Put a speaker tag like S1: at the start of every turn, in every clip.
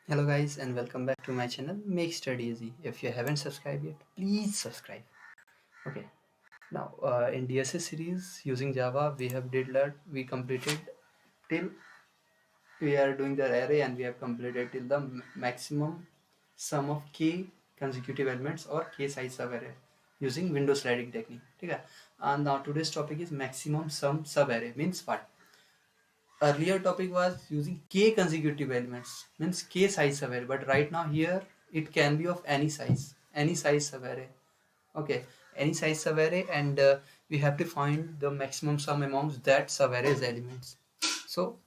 S1: Hello guys and welcome back to my channel Make Study Easy. If you haven't subscribed yet, please subscribe. Okay. Now in DSA series using Java we have did that we completed till we are doing the array and we have completed till the maximum sum of k consecutive elements or k size sub array using window sliding technique. Okay. And now today's topic is maximum sum sub array means what? Earlier topic was using k consecutive elements means k size array, but right now here it can be of any size array. Okay, any size array, and we have to find the maximum sum amongst that subarray's elements. So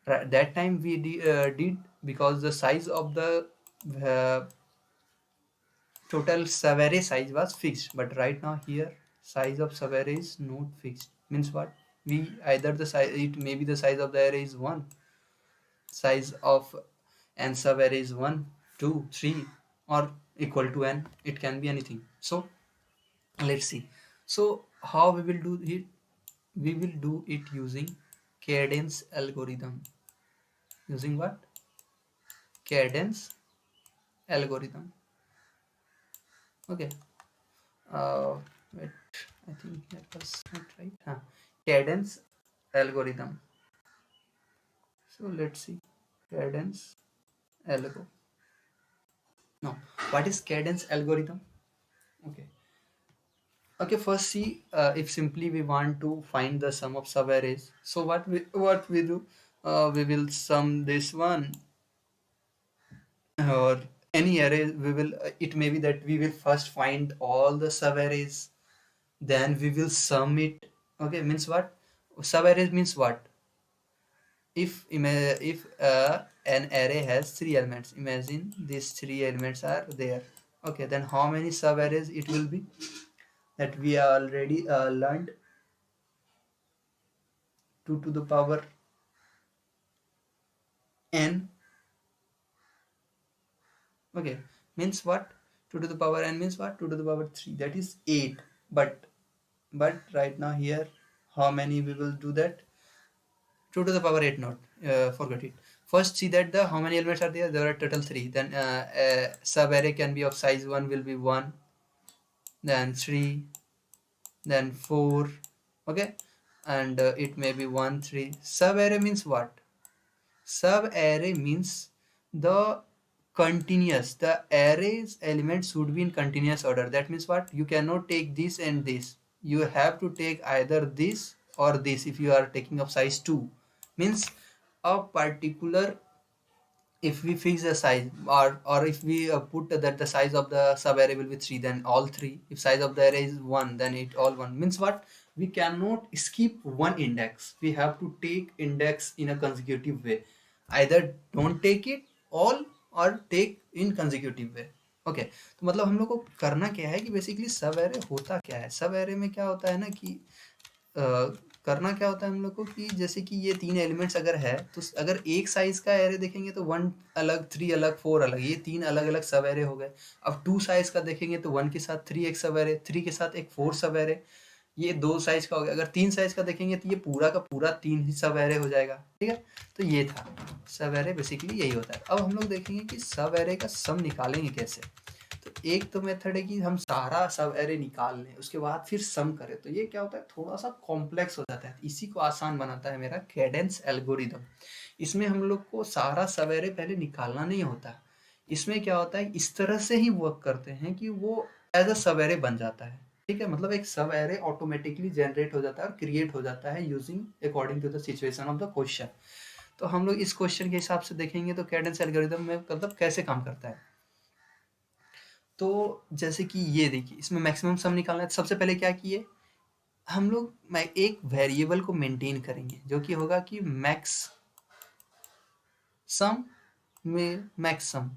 S1: that time we did because the size of the uh, total subarray size was fixed, but right now here size of subarray is not fixed. Means what? We either the size, it may be the size of the array is 1, size of n sub array is 1, 2, 3, or equal to n. It can be anything. So let's see. So how we will do it? We will do it using cadence algorithm. Using what? Cadence algorithm. Okay. uh Wait, I think that was not right. Cadence algorithm. So let's see. Cadence algo. No, what is cadence algorithm? Okay. Okay, first see, if simply we want to find the sum of subarrays, so what we do, we will sum this one or any array. We will it may be that we will first find all the subarrays, then we will sum it. Okay, means what? Subarrays means what? If an array has three elements, imagine these three elements are there. Okay, then how many subarrays it will be? That we already learned 2 to the power n. Okay, means what? 2 to the power n means what? 2 to the power 3, that is 8. But right now here, how many we will do that? 2 to the power 8 not, forget it. First see that the how many elements are there. There are total 3. Then sub array can be of size 1 will be 1, then 3, then 4. Okay, and it may be 1 3. Sub array means what? Sub array means the continuous, the array's elements should be in continuous order. That means what? You cannot take this and this. You have to take either this or this. If you are taking of size 2, means a particular, if we fix the size, or if we put that the size of the sub array will be 3, then all 3. If size of the array is 1, then it all 1. Means what? We cannot skip one index. We have to take index in a consecutive way. Either don't take it all or take in consecutive way. Okay, तो मतलब हम लोग को करना क्या है कि basically सब एरे होता क्या है. सब एरे में क्या होता है ना कि करना क्या होता है हम लोग को कि जैसे कि ये 3 एलिमेंट्स अगर है, तो अगर एक साइज का एरे देखेंगे तो 1 अलग, 3 अलग, 4 अलग, ये 3 अलग अलग सब एरे हो गए. अब 2 साइज का देखेंगे तो 1 के साथ 3 एक सब एरे, 3 के साथ एक 4 सब एरे, ये 2 साइज का हो गया. अगर 3 साइज का देखेंगे तो ये पूरा का पूरा 3 ही सब एरे हो जाएगा. ठीक है, तो ये था सब एरे. बेसिकली यही होता है. अब हम लोग देखेंगे कि सब एरे का सम निकालेंगे कैसे. तो एक तो मेथड है कि हम सारा सब एरे निकाल लें, उसके बाद फिर सम करें. तो ये क्या होता है, थोड़ा सा कॉम्प्लेक्स हो जाता है. इसी को आसान बनाता है मेरा कैडेंस एल्गोरिदम. इसमें हम लोग को सारा सब एरे पहले निकालना नहीं होता. इसमें क्या होता है, इस तरह से ही वर्क करते हैं कि वो एज अ सब एरे बन जाता है. ठीक है, मतलब एक सब एरे ऑटोमेटिकली जनरेट हो जाता है और क्रिएट हो जाता है using according to the situation of the question. तो हम लोग इस क्वेश्चन के हिसाब से देखेंगे तो कैडेंस एल्गोरिदम में मतलब कैसे काम करता है. तो जैसे कि ये देखिए, इसमें मैक्सिमम सम निकालना है. तो सबसे पहले क्या किए हम लोग, एक वेरिएबल को मेंटेन करेंगे जो कि होगा कि मैक्स सम में मैक्स सम.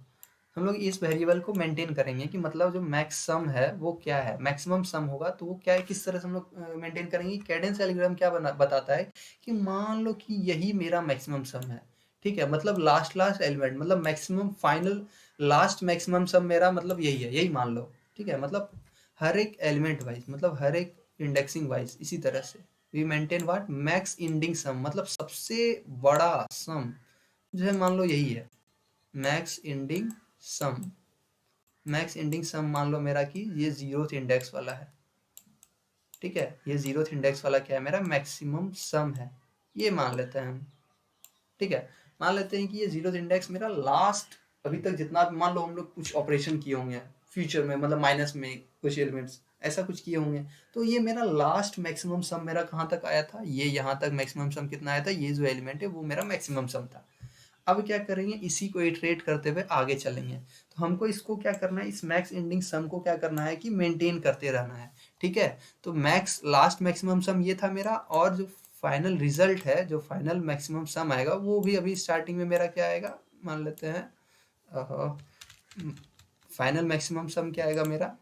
S1: हम लोग इस वेरिएबल को मेंटेन करेंगे कि मतलब जो मैक्स सम है वो क्या है, मैक्सिमम सम होगा तो वो क्या है, किस तरह से हम लोग मेंटेन करेंगे. कैडेंस एल्गोरिथम क्या बताता है कि मान लो कि यही मेरा मैक्सिमम सम है. ठीक है, मतलब लास्ट लास्ट एलिमेंट, मतलब मैक्सिमम फाइनल लास्ट मैक्सिमम सम मेरा मतलब यही है, यही मान लो. ठीक है, मतलब हर एक एलिमेंट वाइज, मतलब हर एक इंडेक्सिंग वाइज इसी तरह से we maintain what max ending sum, मतलब सबसे बड़ा सम जो है मान लो यही है. मैक्स एंडिंग सम, मैक्स एंडिंग सम मान लो मेरा कि ये 0th इंडेक्स वाला है, ठीक है, ये 0th इंडेक्स वाला क्या है मेरा मैक्सिमम सम है, ये मान लेते हैं हम, ठीक है। मान लेते हैं कि ये 0th इंडेक्स मेरा लास्ट अभी तक जितना भी, मान लो हम लोग कुछ ऑपरेशन किए होंगे फ्यूचर में, मतलब माइनस में कुछ एलिमेंट्स ऐसा कुछ किए होंगे, तो ये मेरा लास्ट मैक्सिमम सम मेरा कहाँ तक आया था, ये यहाँ तक मैक्सिमम सम कितना आया था, ये जो एलिमेंट है वो मेरा मैक्सिमम सम था। अब क्या करेंगे, इसी को इटरेट करते हुए आगे चलेंगे, तो हमको इसको क्या करना है, इस मैक्स एंडिंग सम को क्या करना है कि मेंटेन करते रहना है, ठीक है। तो मैक्स लास्ट मैक्सिमम सम ये था मेरा, और जो फाइनल रिजल्ट है, जो फाइनल मैक्सिमम सम आएगा वो भी अभी स्टार्टिंग में मेरा क्या आएगा, मान लेते हैं फाइनल मैक्सिमम सम क्या आएगा मेरा,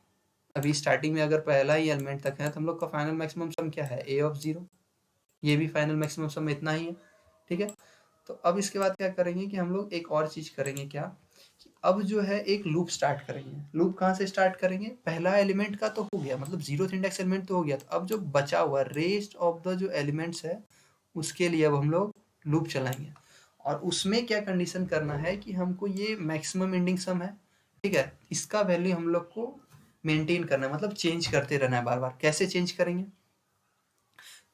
S1: अभी स्टार्टिंग में अगर पहला ही एलिमेंट तक है तो हम लोग का फाइनल मैक्सिमम सम क्या है, a ऑफ 0, ये भी फाइनल मैक्सिमम सम इतना ही है, ठीक है। तो अब इसके बाद क्या करेंगे कि हम लोग एक और चीज करेंगे, क्या कि अब जो है एक लूप स्टार्ट करेंगे। लूप कहाँ से स्टार्ट करेंगे, पहला एलिमेंट का तो हो गया, मतलब 0th इंडेक्स एलिमेंट तो हो गया, तो अब जो बचा हुआ रेस्ट ऑफ द जो एलिमेंट्स है उसके लिए अब हम लोग लूप चलाएंगे, और उसमें क्या कंडीशन करना है कि हमको ये मैक्सिमम एंडिंग सम है, ठीक है, इसका वैल्यू हम लोग को मेंटेन करना है, मतलब चेंज करते रहना है बार बार। कैसे चेंज करेंगे,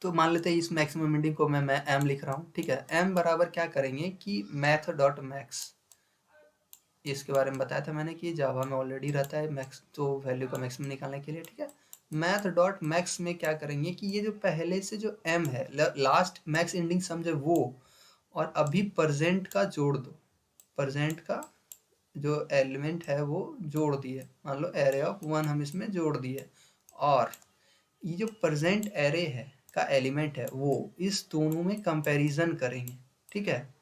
S1: तो मान लेते हैं इस मैक्सिमम एंडिंग को मैं m लिख रहा हूँ, ठीक है। m बराबर क्या करेंगे कि मैथ डॉट मैक्स, इसके बारे में बताया था मैंने कि जावा में ऑलरेडी रहता है मैक्स, तो वैल्यू का मैक्सिमम निकालने के लिए, ठीक है। मैथ डॉट मैक्स में क्या करेंगे कि ये जो पहले से जो m है, लास्ट मैक्स एंडिंग सम जो वो, और अभी प्रेजेंट का जोड़ दो, प्रेजेंट का जो एलिमेंट है वो जोड़ दिए, मान लो एरे ऑफ 1 हम इसमें जोड़ दिए, और ये जो प्रेजेंट एरे है का एलिमेंट है वो, इस दोनों में कंपैरिजन करेंगे, ठीक है।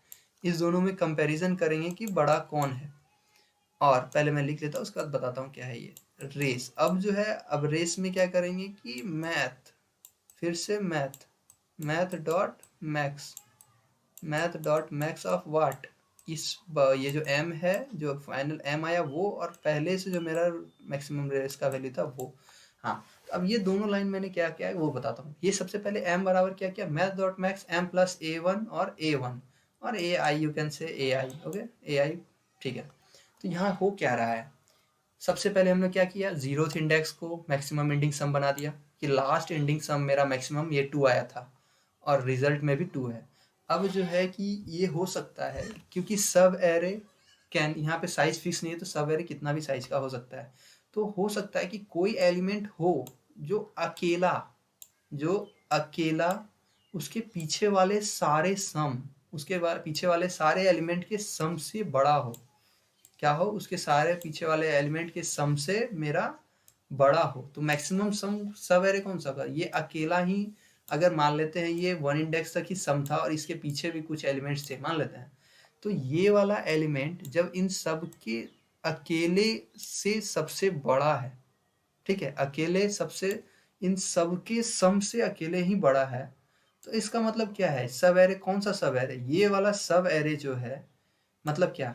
S1: इस दोनों में कंपैरिजन करेंगे कि बड़ा कौन है, और पहले मैं लिख लेता हूँ उसके बाद बताता हूँ क्या है ये रेस। अब जो है, अब रेस में क्या करेंगे कि मैथ, फिर से math, math dot max, math dot max of what, ये जो m है, जो फाइनल m आया वो, और पहले से जो मेरा मैक्सिमम रेस का वैल्यू था वो। हाँ, तो अब ये दोनों लाइन मैंने क्या किया है वो बताता हूँ। ये सबसे पहले m बराबर क्या किया, math dot max m plus a1 और a1 और ai, you can say ai, okay ai, ठीक है। तो यहाँ हो क्या रहा है, सबसे पहले हमने क्या किया, 0th इंडेक्स को मैक्सिमम एंडिंग सम बना दिया, कि लास्ट एंडिंग सम मेरा मैक्सिमम ये 2 आया था, और रिजल्ट में भी 2 है। अब जो है कि ये हो सकता है, क्योंकि सब एरे कैन, यहाँ पे साइज फिक्स नहीं है, तो सब एरे कितना भी साइज का हो सकता है, तो हो सकता है कि कोई एलिमेंट हो जो अकेला, जो अकेला उसके पीछे वाले सारे सम, उसके बाद पीछे वाले सारे एलिमेंट के सम से बड़ा हो, क्या हो, उसके सारे पीछे वाले एलिमेंट के सम से मेरा बड़ा हो। तो मैक्सिमम सम सब एरे कौन सा था, ये अकेला ही, अगर मान लेते हैं ये 1 इंडेक्स तक ही सम था और इसके पीछे भी कुछ एलिमेंट्स थे मान लेते हैं, तो ये वाला एलिमेंट जब इन सब के अकेले से सबसे बड़ा है, ठीक है, अकेले सबसे, इन सब के सम से अकेले ही बड़ा है, तो इसका मतलब क्या है, सब एरे कौन सा सब एरे, ये वाला सब एरे जो है, मतलब क्या,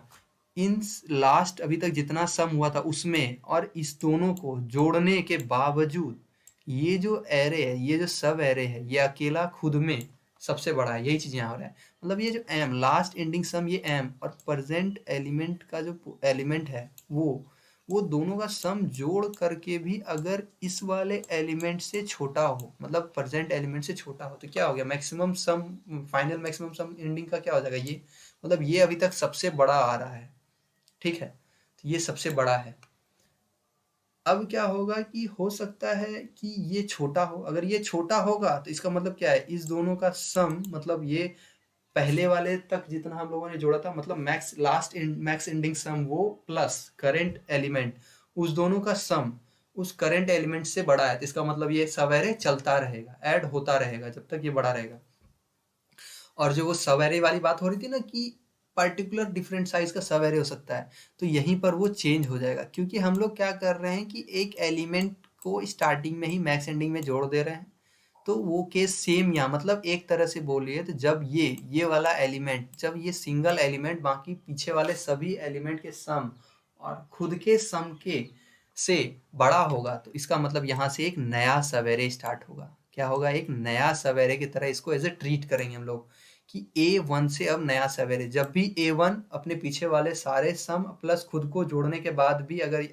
S1: इन लास्ट अभी तक जितना सम हुआ था उसमें और इस दोनों को जोड़ने के बावजूद ये जो एरे है, ये जो सब एरे है, ये अकेला खुद में सबसे बड़ा है, यही चीज यहाँ हो रहा है। मतलब ये जो एम लास्ट एंडिंग सम, ये एम और प्रेजेंट एलिमेंट का जो एलिमेंट है वो दोनों का सम जोड़ करके भी अगर इस वाले एलिमेंट से छोटा हो, मतलब प्रेजेंट एलिमेंट से छोटा हो, तो क्या हो गया, मैक्सिमम सम, फाइनल मैक्सिमम सम एंडिंग का क्या हो जाएगा, ये मतलब ये अभी तक सबसे बड़ा आ रहा है, ठीक है, तो ये सबसे बड़ा है। अब क्या होगा कि हो सकता है कि ये छोटा हो, अगर ये छोटा होगा तो इसका मतलब क्या है, इस दोनों का सम, मतलब ये पहले वाले तक जितना हम लोगों ने जोड़ा था, मतलब मैक्स लास्ट मैक्स एंडिंग सम वो प्लस करंट एलिमेंट, उस दोनों का सम उस करंट एलिमेंट से बड़ा है, तो इसका मतलब ये सवेरे चलता रहेगा, ऐड होता रहेगा जब तक ये बड़ा रहेगा। और जो वो सवेरे वाली बात हो रही थी ना कि पर्टिकुलर डिफरेंट साइज का सवेरे हो सकता है, तो यहीं पर वो चेंज हो जाएगा, क्योंकि हम लोग क्या कर रहे हैं कि एक एलिमेंट को स्टार्टिंग में ही मैक्स एंडिंग में जोड़ दे रहे हैं, तो वो केस सेम यहाँ, मतलब एक तरह से बोलिए तो जब ये वाला एलिमेंट, जब ये सिंगल एलिमेंट बाकी पीछे वाले सभी एलिमेंट के सम और खुद के सम के से बड़ा होगा, तो इसका मतलब यहाँ से एक नया सवेरे स्टार्ट होगा, क्या होगा, एक नया सवेरे की तरह इसको एज ए ट्रीट करेंगे हम लोग, कि A1 से अब नया सब एरे, जब भी A1 अपने पीछे वाले सारे सम प्लस खुद को जोड़ने के बाद भी अगर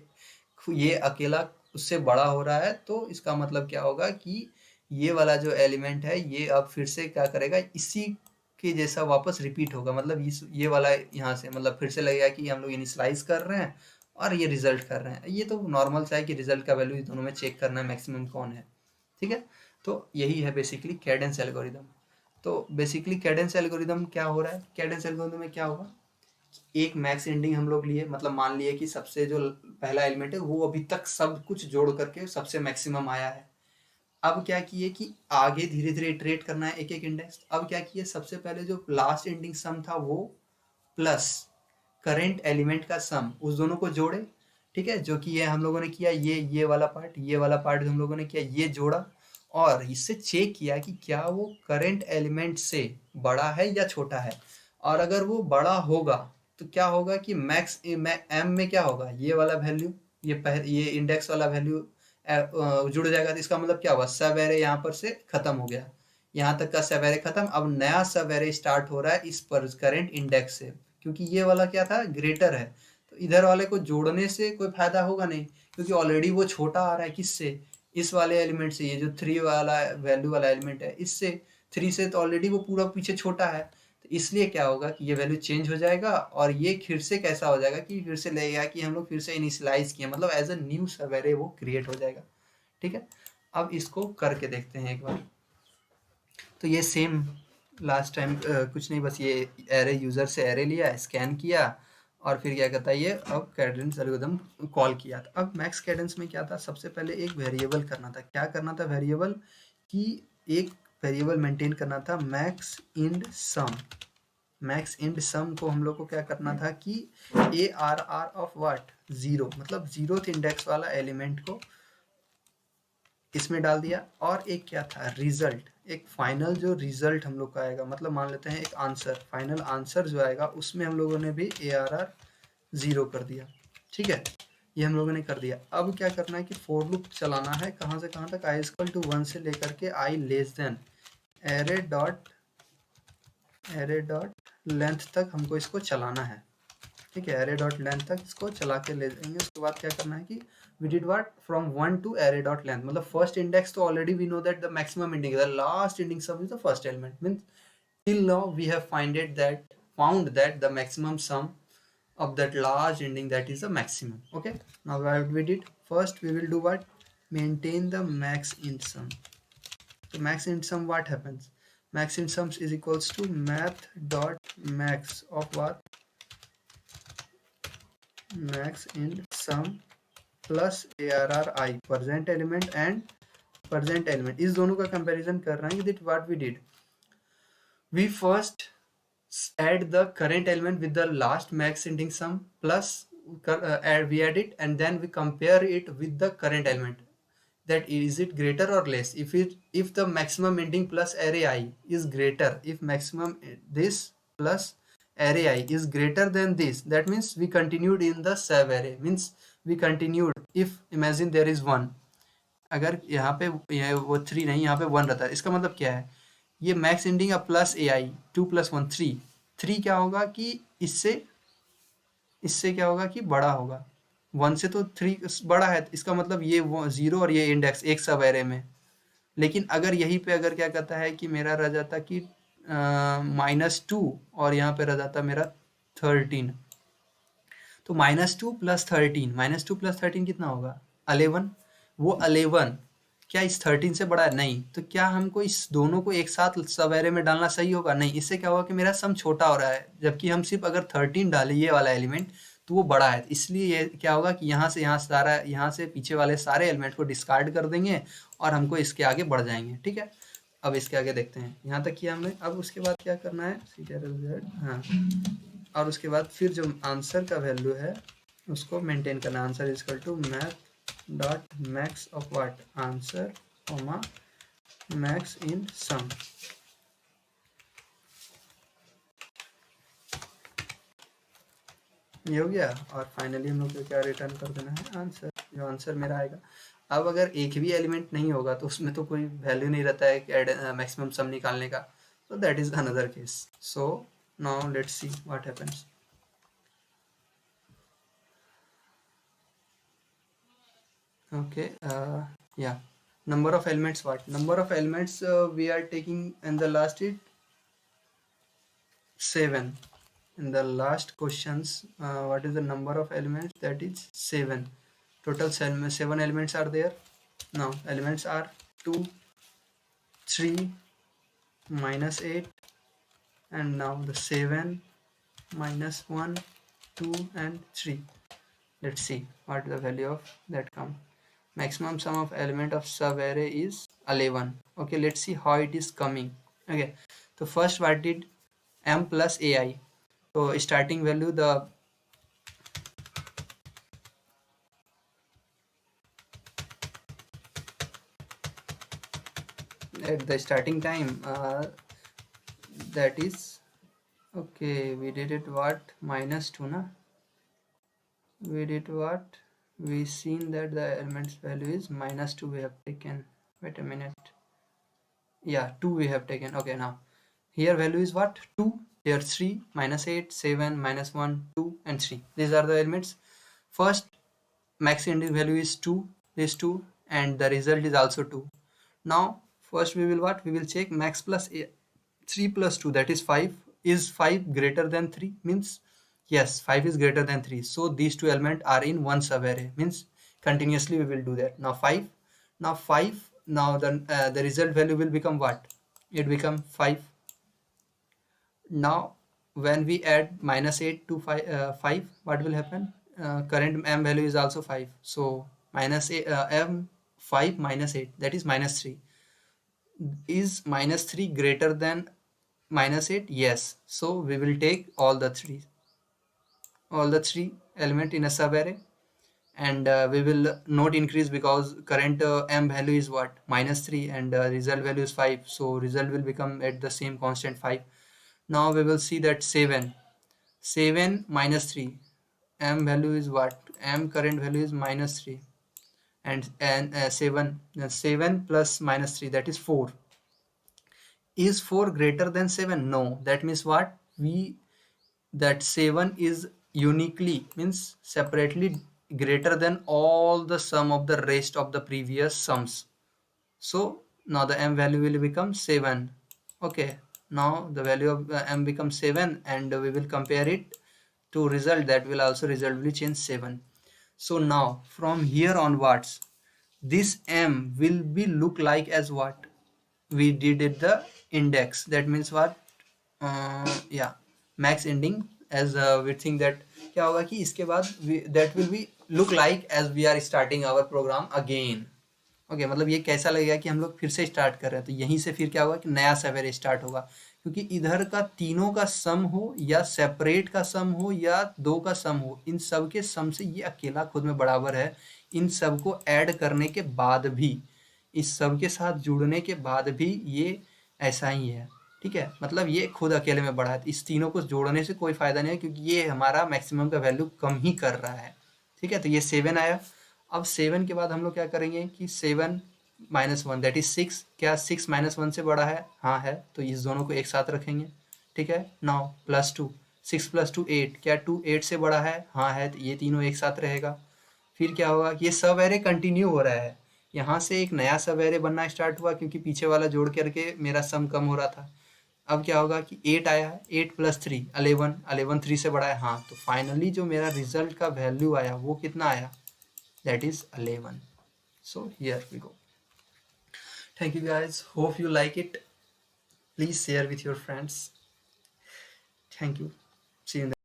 S1: ये अकेला उससे बड़ा हो रहा है, तो इसका मतलब क्या होगा कि ये वाला जो एलिमेंट है ये अब फिर से क्या करेगा, इसी के जैसा वापस रिपीट होगा। मतलब ये वाला यहाँ से मतलब फिर से लगेगा कि हम लोग इनिशियलाइज कर रहे हैं और ये रिजल्ट कर रहे हैं। ये तो नॉर्मल सा है कि रिजल्ट का वैल्यू दोनों में चेक करना है मैक्सिमम कौन है, ठीक है। तो यही है बेसिकली कैडेंस एल्गोरिदम। तो बेसिकली कैडेंस एल्गोरिदम क्या हो रहा है, कैडेंस एल्गोरिदम में क्या होगा, एक मैक्स एंडिंग हम लोग लिए, मतलब मान लिए कि सबसे जो पहला एलिमेंट है वो अभी तक सब कुछ जोड़ करके सबसे मैक्सिमम आया है। अब क्या किए कि आगे धीरे धीरे इटरेट करना है एक एक इंडेक्स। अब क्या किए, सबसे पहले जो लास्ट एंडिंग सम था वो प्लस करेंट एलिमेंट का सम, उस दोनों को जोड़े, ठीक है। जो कि ये हम लोगों ने किया, ये वाला पार्ट, ये वाला पार्ट जो हम लोगों ने किया ये जोड़ा, और इससे चेक किया कि क्या वो करेंट एलिमेंट से बड़ा है या छोटा है। और अगर वो बड़ा होगा तो क्या होगा कि मैक्स एम में क्या होगा, ये वाला वैल्यू, ये इंडेक्स वाला वैल्यू जुड़ जाएगा। तो इसका मतलब क्या हुआ, सब एरे यहाँ पर से खत्म हो गया, यहाँ तक का सब एरे खत्म। अब नया सब एरे स्टार्ट हो रहा है इस पर करेंट इंडेक्स से, क्योंकि ये वाला क्या था, ग्रेटर है। तो इधर वाले को जोड़ने से कोई फायदा होगा नहीं, क्योंकि ऑलरेडी वो छोटा आ रहा है किससे, इस वाले एलिमेंट से। ये जो 3 वाला वैल्यू वाला एलिमेंट है इससे, 3 से तो ऑलरेडी वो पूरा पीछे छोटा है। तो इसलिए क्या होगा कि ये वैल्यू चेंज हो जाएगा, और ये फिर से कैसा हो जाएगा कि फिर से लगेगा कि हम लोग फिर से इनिशियलाइज किए, मतलब एज अ न्यू सब एरे वो क्रिएट हो जाएगा, ठीक है। अब इसको करके देखते हैं एक बार। तो ये सेम लास्ट टाइम कुछ नहीं, बस ये एरे यूजर से एरे लिया, स्कैन किया, और फिर क्या कहता है ये अब कैडेंस एल्गोरिथम कॉल किया था। अब मैक्स कैडेंस में क्या था, सबसे पहले एक वेरिएबल करना था। क्या करना था वेरिएबल, कि एक वेरिएबल मेंटेन करना था मैक्स इंड सम। मैक्स इंड सम को हम लोग को क्या करना था कि ARR ऑफ व्हाट, 0, मतलब 0th इंडेक्स वाला एलिमेंट को इसमें डाल दिया। और एक क्या था, रिजल्ट, एक फाइनल जो रिजल्ट हम लोग का आएगा, मतलब मान लेते हैं एक आंसर, फाइनल आंसर जो आएगा उसमें हम लोगों ने भी ARR 0 कर दिया, ठीक है। ये हम लोगों ने कर दिया। अब क्या करना है कि फोर लूप चलाना है, कहाँ से कहाँ तक, i=1 से लेकर के i<, एरे डॉट लेंथ तक हमको इसको चलाना है, ठीक है। एरे डॉट लेंथ तक इसको चला के ले जाएंगे। उसके बाद क्या करना है कि we did what, from 1 to array dot length, मतलब first index तो already we know that the maximum index, the last index sum is the first element, means till now we have found that the maximum sum of that last ending, that is the maximum. Okay, now what we did, first we will do what, maintain the max int sum. So max int sum, what happens, max int sums is equals to math dot max of what, max int sum plus ARR present element and present element, इस दोनों का comparison कर रहे हैं। That what we did, we first add the current element with the last max ending sum plus we add it, and then we compare it with the current element, that is it greater or less. If the maximum ending plus array I is greater, if maximum this plus array I is greater than this, that means we continued in the sub array, means we continued, if imagine there is 1, अगर यहाँ पे ये वो 3 नहीं, यहाँ पे 1 रहता है, इसका मतलब क्या है, ये मैक्स एंडिंग प्लस AI 2 + 1 3, 3 क्या होगा कि इससे इससे क्या होगा कि बड़ा होगा, 1 से तो 3 बड़ा है, इसका मतलब ये 0 और ये इंडेक्स एक सब एरे में। लेकिन अगर यहीं पे अगर क्या कहता है कि मेरा रह जाता कि -2 और यहाँ पे रह जाता मेरा 13, तो -2 + 13, -2 + 13 कितना होगा, 11। वो 11 क्या इस 13 से बड़ा है, नहीं। तो क्या हमको इस दोनों को एक साथ सब एरे में डालना सही होगा, नहीं। इससे क्या होगा कि मेरा सम छोटा हो रहा है, जबकि हम सिर्फ अगर 13 डालें ये वाला एलिमेंट तो वो बड़ा है। इसलिए ये क्या होगा कि यहाँ से सारा, यहाँ से पीछे वाले सारे एलिमेंट को डिस्कार्ड कर देंगे और हमको इसके आगे बढ़ जाएंगे, ठीक है। अब इसके आगे देखते हैं, यहाँ तक किया हमने। अब उसके बाद क्या करना है, हाँ, और उसके बाद फिर जो आंसर का वैल्यू है उसको मेंटेन करना। Answer is equal to math dot max of what, answer comma max in sum. ये हो गया, और फाइनली हम लोग को क्या रिटर्न कर देना है, आंसर, जो आंसर मेरा आएगा। अब अगर एक भी एलिमेंट नहीं होगा तो उसमें तो कोई वैल्यू नहीं रहता है कि मैक्सिमम सम निकालने का, So that is another case. So now let's see what happens. Okay, yeah, number of elements, what number of elements we are taking in the last is 7. In the last questions, what is the number of elements? That is 7. Total 7 elements are there. Now elements are 2, 3, minus 8, and now the 7, minus 1, 2, and 3. Let's see what the value of that come. Maximum sum of element of sub array is 11. Okay, let's see how it is coming. Okay, so first what did m plus ai. So starting value, the at the starting time, that is, okay, we did it what, minus 2 na, we did what, we seen that the elements value is minus 2 we have taken. Wait a minute, yeah, 2 we have taken. Okay, now here value is what, 2, here 3, minus 8, 7, minus 1, 2, and 3. These are the elements. First max ending value is 2, this 2, and the result is also 2. Now first we will what, we will check max plus 3 plus 2, that is 5. Is 5 greater than 3? Means yes, 5 is greater than 3, so these two elements are in one subarray, means continuously we will do that. Now 5, now 5, now the result value will become what, it become 5. Now when we add minus 8 to 5, what will happen, current m value is also 5, so minus m 5 minus 8, that is minus 3. Is minus 3 greater than minus 8? Yes, so we will take all the three element in a subarray, and we will not increase because current m value is what, minus 3, and result value is 5, so result will become at the same constant 5. Now we will see that 7 minus 3, m value is what, m current value is minus 3, and 7 plus minus 3, that is 4. Is 4 greater than 7? No, that means what, we, that 7 is uniquely, means separately, greater than all the sum of the rest of the previous sums. So now the m value will become 7. Okay, now the value of m becomes 7, and we will compare it to result, that will also result will change 7. So now from here onwards, this m will be look like as what we did at the index. That means what, yeah, max ending, as we think that क्या होगा कि इसके बाद that will be look like as we are starting our program again. Okay, मतलब ये कैसा लगेगा कि हम लोग फिर से स्टार्ट कर रहे हैं, तो यहीं से फिर क्या होगा कि नया सवेरे स्टार्ट होगा, क्योंकि इधर का तीनों का सम हो या सेपरेट का सम हो या दो का सम हो, इन सब के सम से ये अकेला खुद में बराबर है। इन सब को ऐड करने के बाद भी, इस सब के साथ जुड़ने के बाद भी ये ऐसा ही है। ठीक है, मतलब ये खुद अकेले में बड़ा है, इस तीनों को जोड़ने से कोई फायदा नहीं है, क्योंकि ये हमारा मैक्सिमम का वैल्यू कम ही कर रहा है। ठीक है, तो ये 7 आया। अब 7 के बाद हम लोग क्या करेंगे कि 7 माइनस 1, दैट इज 6। क्या 6 माइनस 1 से बड़ा है? हाँ है, तो इस दोनों को एक साथ रखेंगे। ठीक है, नाउ प्लस 2, 6 प्लस 2 8, क्या 2 8 से बड़ा है? हाँ है, तो ये तीनों एक साथ रहेगा। फिर क्या होगा कि ये सब एरे कंटिन्यू हो रहा है, यहाँ से एक नया सब एरे बनना स्टार्ट हुआ, क्योंकि पीछे वाला जोड़ करके मेरा सम कम हो रहा था। अब क्या होगा कि 8 आया है, 8 प्लस 3 11, 11 3 से बड़ा है। हाँ, तो फाइनली जो मेरा रिजल्ट का वैल्यू आया वो कितना आया? That is 11. So here we go. Thank you guys, hope you like it. Please share with your friends. Thank you. See you in the